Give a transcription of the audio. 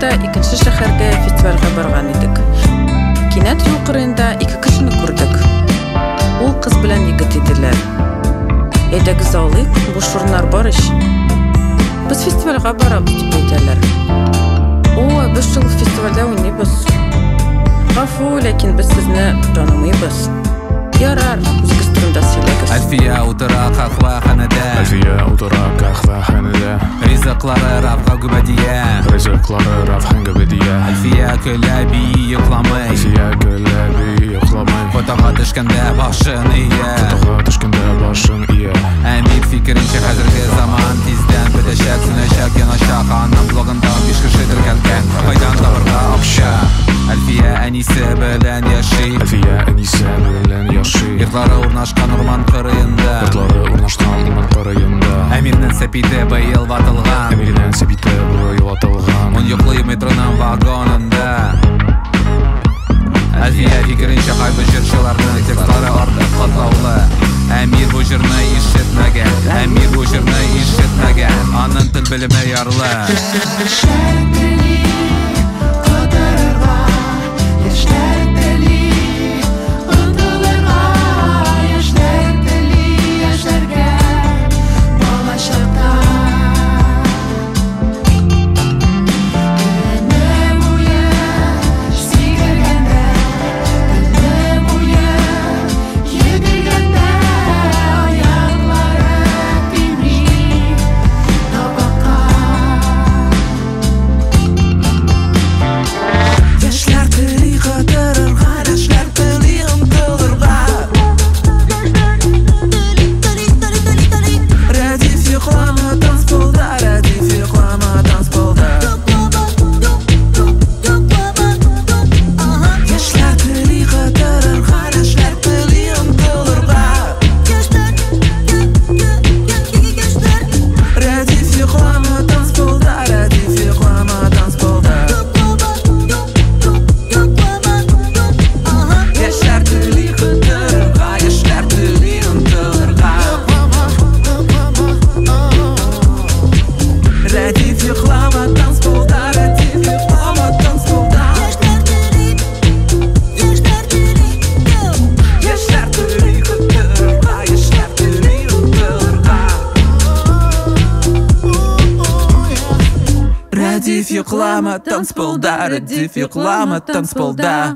айында икенче шәһәргә фестивальгә барган идек. Кинәт юл кырыенда ике кешене күрдек. Ул кыз белән егет иделәр. Әйдәгез алыйк, буш урыннар бар ич. Без фестивальгә барабыз дип әйтәләр. О, без шул фестивальдә уйныйбыз. Гафу, ләкин без сезне танымыйбыз. Ярар, үзегез турында сөйләгез. Әлфия утыра кахваханәдә. Әлфия утыра кахваханәдә. Ризыклары Рафка гүбәдия. Ризыклары Рафка гүбәдия. Әлфия көлә бии йокламый. Әлфия көлә бии йокламый. Фотога төшкәндә башын ия. Фотога төшкәндә башын ия. Әмир фикеренчә хәзерге заман тиздән бетәчәк, сүнәчәк, яначак. Аның блогында 5 кеше тергәлгән. Кайдан табырга акча? Әлфия әнисе белән яши. Әлфия әнисе белән яши. Йортлары урнашкан урман кырыенда. Йортлары урнашкан урман кырыенда. Әмирнең сәпите быел ватылган. Әмирнең сәпите быел ватылган. Он йоклый метроның вагонында. Әлфия фикеренчә кайбы җырчыларның текстлары артык катлаулы. Әмир бу җырны ишетмәгән. Әмир бу җырны ишетмәгән. Аның тел белеме ярлы. Радиф йоклама танцполда, радиф йоклама танцполда.